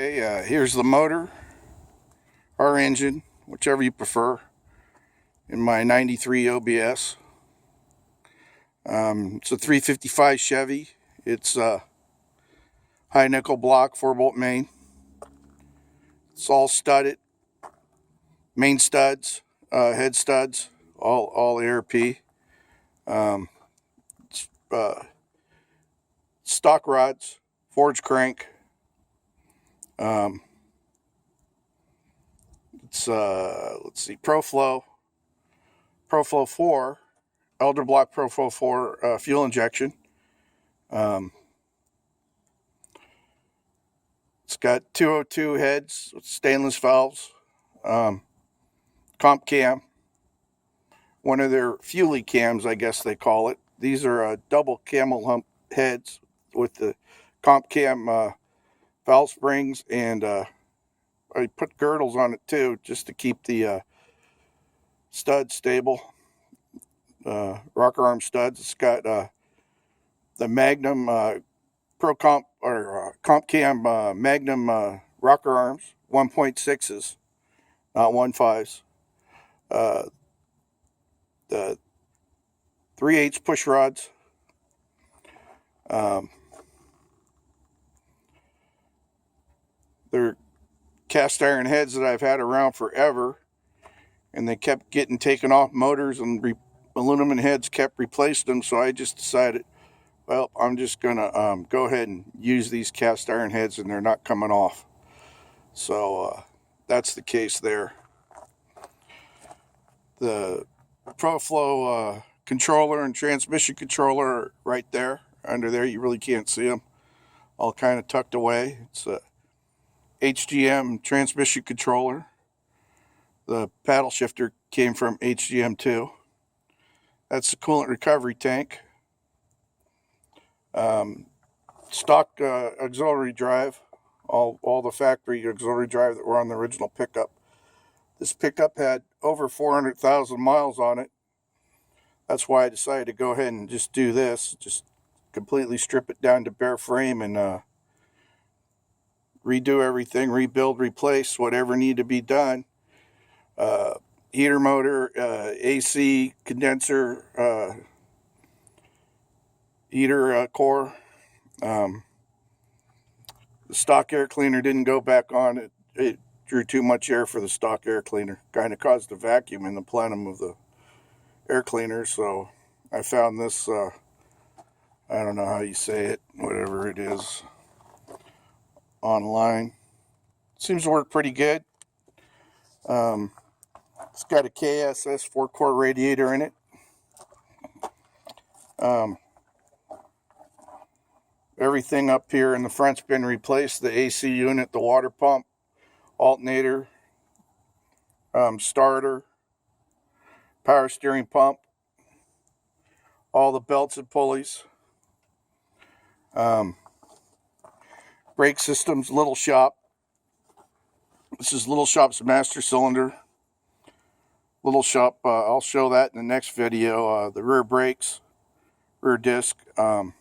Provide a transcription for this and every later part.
Okay, here's the motor, or engine, whichever you prefer, in my 93 OBS. It's a 355 Chevy. It's a high nickel block 4-bolt main. It's all studded, main studs, head studs, all ARP. It's, stock rods, forged crank. It's let's see, ProFlo 4, Edelbrock Pro Flo 4 fuel injection. It's got 202 heads with stainless valves. Comp cam, one of their fuelie cams, I guess they call it. These are double camel hump heads with the comp cam valve springs, and I put girdles on it too, just to keep the studs stable. Rocker arm studs. It's got the Magnum comp cam Magnum rocker arms, 1.6s, not 1.5s. The 3/8 push rods. They're cast iron heads that I've had around forever, and they kept getting taken off motors, and aluminum heads kept replacing them. So I just decided, well, I'm just gonna go ahead and use these cast iron heads, and they're not coming off. So that's the case there. The ProFlo controller and transmission controller are right there. Under there, you really can't see them. All kind of tucked away. It's a HGM transmission controller. The paddle shifter came from HGM too. That's the coolant recovery tank. Stock auxiliary drive. All the factory auxiliary drive that were on the original pickup. This pickup had over 400,000 miles on it. That's why I decided to go ahead and just do this. Just completely strip it down to bare frame and redo everything, rebuild, replace whatever needed to be done. Heater motor, AC condenser, heater core. The stock air cleaner didn't go back on. It drew too much air for the stock air cleaner. Kind of caused a vacuum in the plenum of the air cleaner. So I found this, I don't know how you say it, whatever it is, online. Seems to work pretty good. It's got a KSS 4-core radiator in it. Everything up here in the front's been replaced. The AC unit, the water pump, alternator, starter, power steering pump, all the belts and pulleys. Brake systems, Little Shop. This is Little Shop's master cylinder. Little Shop, I'll show that in the next video. The rear brakes, rear disc. I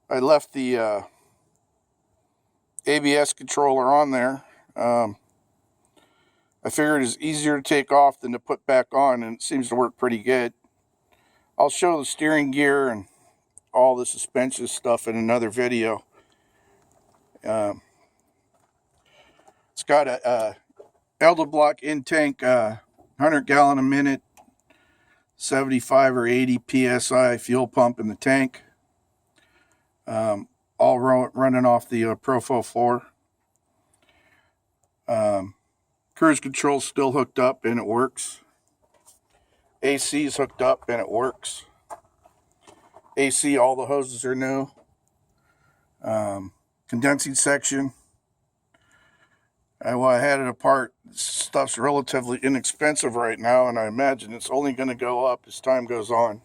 left the ABS controller on there. I figured it's easier to take off than to put back on, and it seems to work pretty good. I'll show the steering gear and all the suspension stuff in another video. It's got a Edelbrock in-tank 100 gallon a minute 75 or 80 psi fuel pump in the tank, all running off the ProFlo floor. Cruise control still hooked up and it works. AC is hooked up and it works. AC, all the hoses are new. Condensing section. Well, I had it apart. Stuff's relatively inexpensive right now, and I imagine it's only going to go up as time goes on.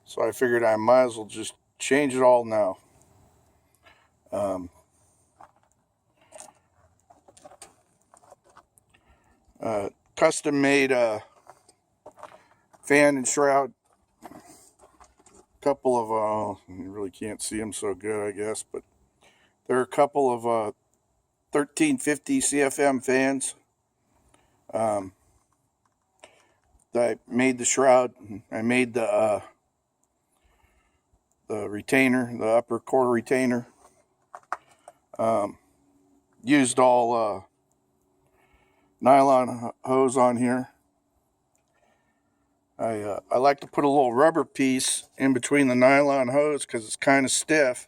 So I figured I might as well just change it all now. Custom made fan and shroud. Couple of you really can't see them so good, I guess, but There are a couple of 1350 CFM fans. I made the shroud. I made the retainer, the upper quarter retainer. Used all nylon hose on here. I like to put a little rubber piece in between the nylon hose because it's kind of stiff.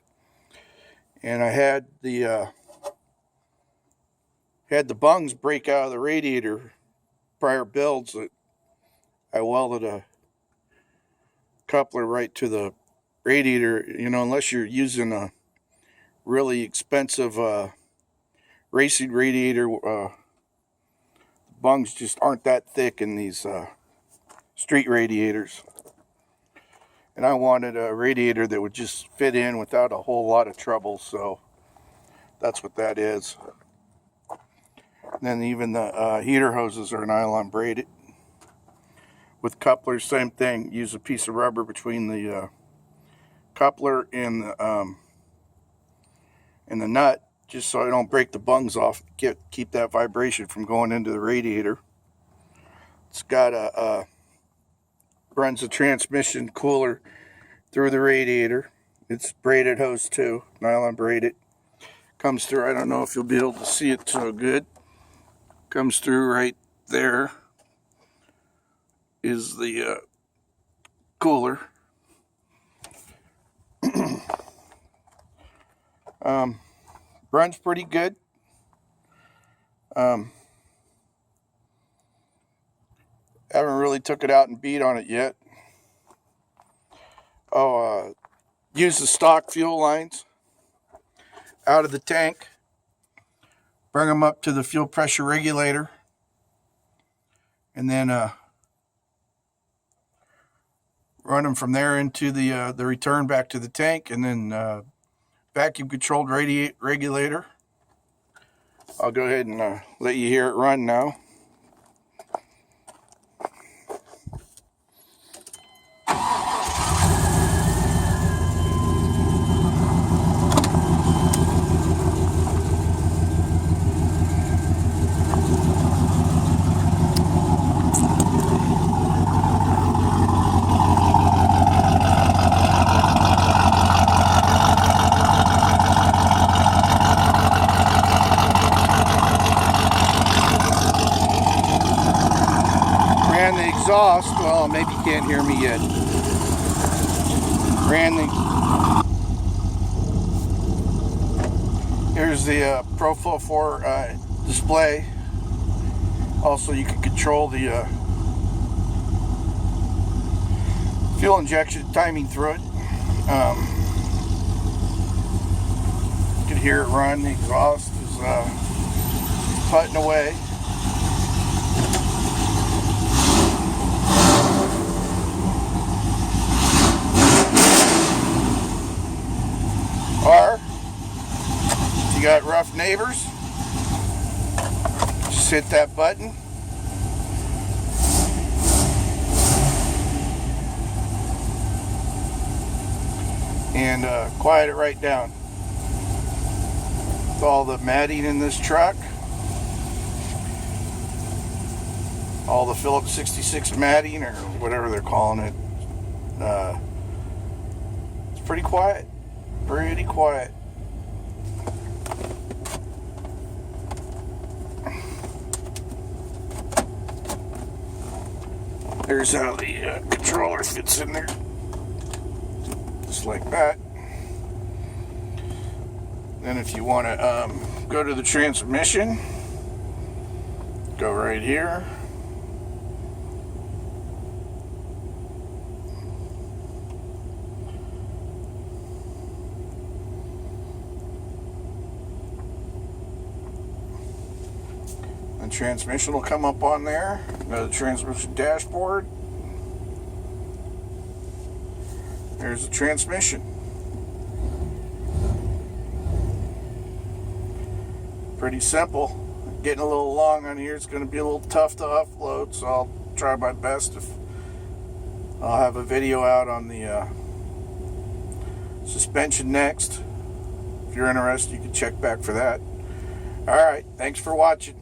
And I had the bungs break out of the radiator prior builds. That I welded a coupler right to the radiator. You know, unless you're using a really expensive racing radiator, bungs just aren't that thick in these street radiators. And I wanted a radiator that would just fit in without a whole lot of trouble, so that's what that is. And then even the heater hoses are nylon braided. With couplers, same thing. Use a piece of rubber between the coupler and the nut, just so I don't break the bungs off. Keep that vibration from going into the radiator. It's got runs the transmission cooler through the radiator. It's braided hose too, nylon braided. Comes through, I don't know if you'll be able to see it so good. Comes through right there is the cooler. Runs pretty good. Haven't really took it out and beat on it yet. Use the stock fuel lines out of the tank. Bring them up to the fuel pressure regulator. And then run them from there into the return back to the tank. And then vacuum controlled regulator. I'll go ahead and let you hear it run now. Exhaust, well, maybe you can't hear me yet. Here's the ProFlo 4 display. Also, you can control the fuel injection timing through it. You can hear it run. The exhaust is putting away. Or, if you got rough neighbors, just hit that button. And quiet it right down. With all the matting in this truck, all the Phillips 66 matting, or whatever they're calling it, it's pretty quiet. Pretty quiet. There's how the controller fits in there. Just like that. Then if you want to go to the transmission, go right here. The transmission will come up on there. Go to the transmission dashboard. There's the transmission. Pretty simple. Getting a little long on here. It's going to be a little tough to offload, so I'll try my best. If I'll have a video out on the suspension next. If you're interested, you can check back for that. All right, thanks for watching.